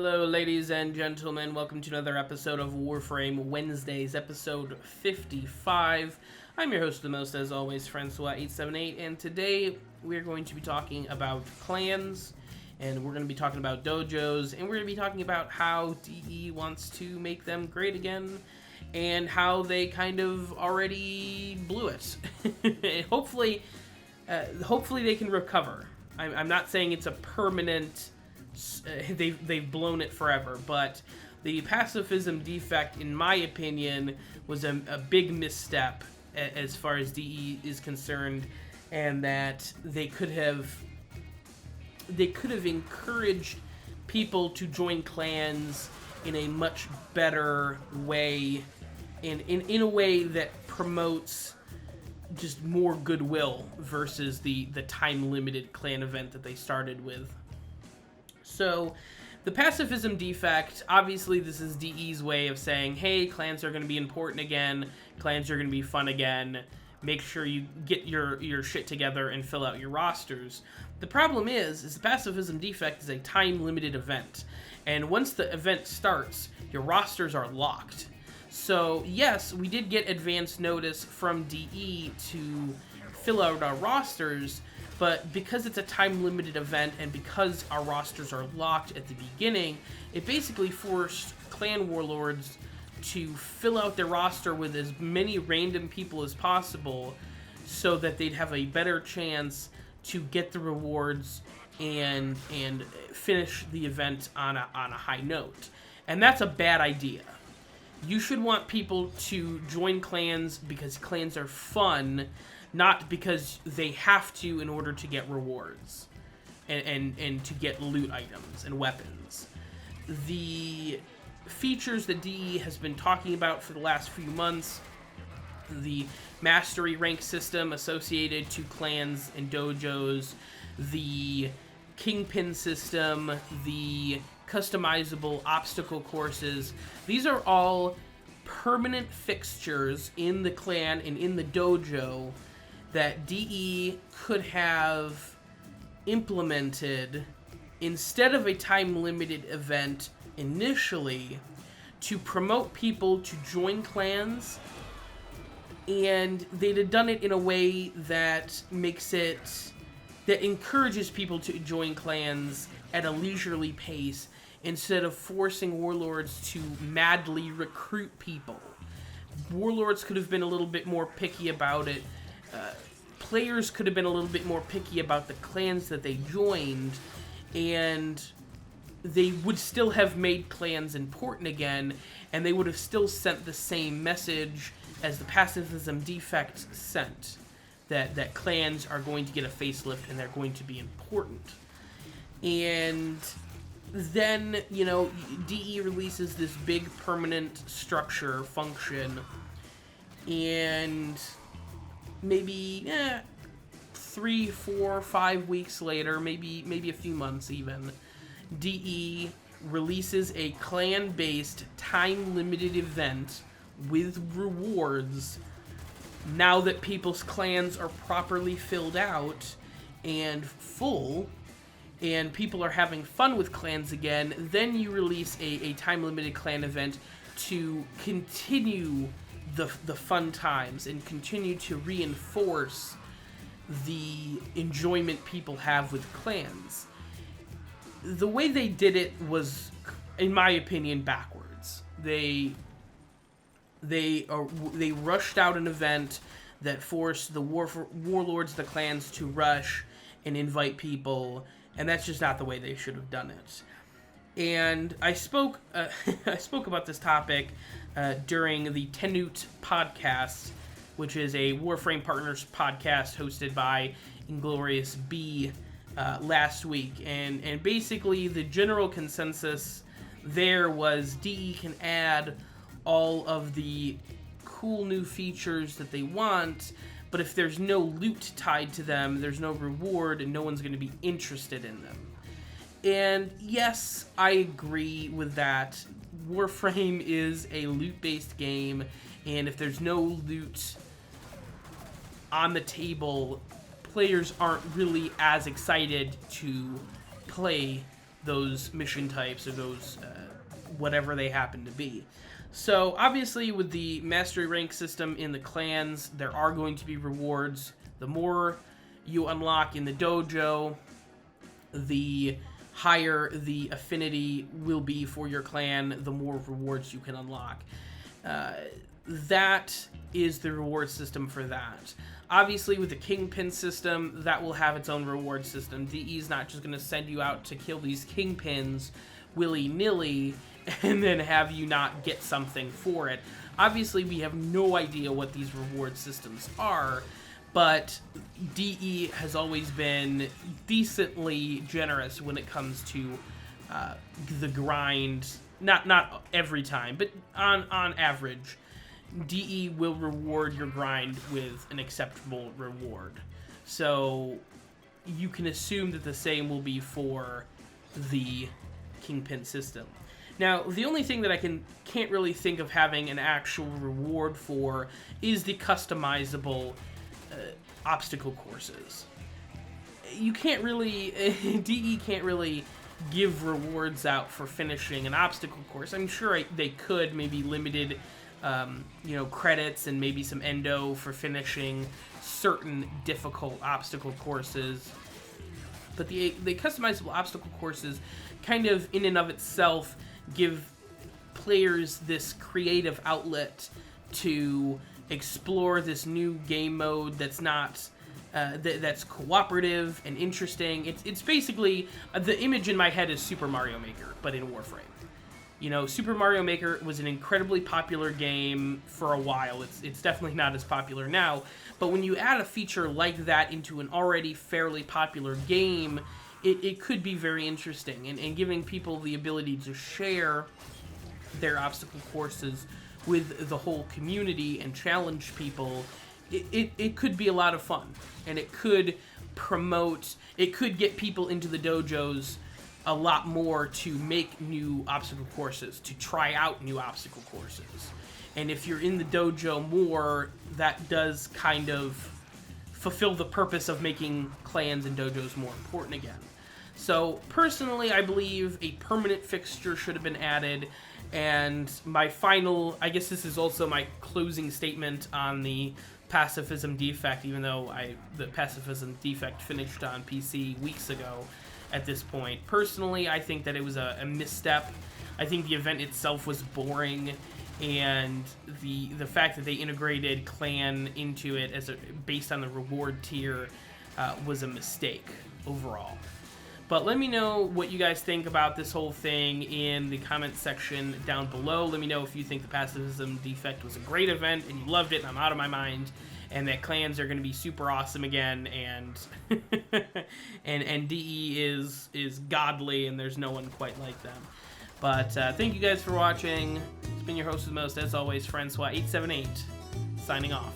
Hello, ladies and gentlemen. Welcome to another episode of Warframe Wednesdays, episode 55. I'm your host, the most, as always, Francois878, and today we're going to be talking about clans, and we're going to be talking about dojos, and we're going to be talking about how DE wants to make them great again, and how they kind of already blew it. Hopefully they can recover. I'm not saying it's a permanent... they've blown it forever, but the pacifism defect, in my opinion, was a big misstep as far as DE is concerned, and that they could have encouraged people to join clans in a much better way, in a way that promotes just more goodwill versus the time-limited clan event that they started with. So, the pacifism defect, obviously this is DE's way of saying, hey, clans are going to be important again, clans are going to be fun again, make sure you get your shit together and fill out your rosters. The problem is the pacifism defect is a time-limited event, and once the event starts, your rosters are locked. So, yes, we did get advance notice from DE to fill out our rosters, but because it's a time-limited event and because our rosters are locked at the beginning, it basically forced clan warlords to fill out their roster with as many random people as possible so that they'd have a better chance to get the rewards and finish the event on a high note. And that's a bad idea. You should want people to join clans because clans are fun, not because they have to in order to get rewards and to get loot items and weapons. The features that DE has been talking about for the last few months, the mastery rank system associated to clans and dojos, the kingpin system, the customizable obstacle courses, these are all permanent fixtures in the clan and in the dojo that DE could have implemented instead of a time-limited event initially to promote people to join clans, and they'd have done it in a way that encourages people to join clans at a leisurely pace instead of forcing warlords to madly recruit people. Warlords could have been a little bit more picky about it. Players could have been a little bit more picky about the clans that they joined, and they would still have made clans important again, and they would have still sent the same message as the pacifism defect sent, that clans are going to get a facelift and they're going to be important. And then, DE releases this big permanent structure function, and maybe 3, 4, 5 weeks later, maybe a few months even, DE releases a clan-based time-limited event with rewards. Now that people's clans are properly filled out and full, and people are having fun with clans again, then you release a time-limited clan event to continue the fun times and continue to reinforce the enjoyment people have with clans. The way they did it was, in my opinion, backwards. They rushed out an event that forced the warlords, the clans, to rush and invite people, and that's just not the way they should have done it. And I spoke about this topic during the Tenute podcast, which is a Warframe Partners podcast hosted by Inglorious B last week. And basically the general consensus there was DE can add all of the cool new features that they want, but if there's no loot tied to them, there's no reward, and no one's going to be interested in them. And yes, I agree with that. Warframe is a loot-based game, and if there's no loot on the table, players aren't really as excited to play those mission types or those whatever they happen to be. So obviously with the mastery rank system in the clans, there are going to be rewards. The more you unlock in the dojo, the higher the affinity will be for your clan, the more rewards you can unlock. That is the reward system for that. Obviously, with the Kingpin system, that will have its own reward system. DE is not just going to send you out to kill these Kingpins willy-nilly and then have you not get something for it. Obviously, we have no idea what these reward systems are, but DE has always been decently generous when it comes to the grind. Not every time, but on average, DE will reward your grind with an acceptable reward. So you can assume that the same will be for the Kingpin system. Now, the only thing that I can't really think of having an actual reward for is the customizable obstacle courses. You can't really... DE can't really give rewards out for finishing an obstacle course. I'm sure they could, maybe limited credits and maybe some endo for finishing certain difficult obstacle courses. But the customizable obstacle courses kind of in and of itself give players this creative outlet to explore this new game mode that's not that's cooperative and interesting. It's basically the image in my head is Super Mario Maker, but in Warframe. You know, Super Mario Maker was an incredibly popular game for a while. It's definitely not as popular now, but when you add a feature like that into an already fairly popular game, it could be very interesting, and giving people the ability to share their obstacle courses with the whole community and challenge people, it could be a lot of fun, and it could get people into the dojos a lot more to make new obstacle courses, to try out new obstacle courses. And if you're in the dojo more, that does kind of fulfill the purpose of making clans and dojos more important again. So personally, I believe a permanent fixture should have been added, and my final, I guess this is also my closing statement on the pacifism defect, even though the pacifism defect finished on PC weeks ago at this point. Personally, I think that it was a misstep. I think the event itself was boring, and the fact that they integrated clan into it based on the reward tier was a mistake overall. But let me know what you guys think about this whole thing in the comment section down below. Let me know if you think the pacifism defect was a great event and you loved it and I'm out of my mind, and that clans are going to be super awesome again, and and DE is godly and there's no one quite like them. But thank you guys for watching. It's been your host with the most, as always, Francois878, signing off.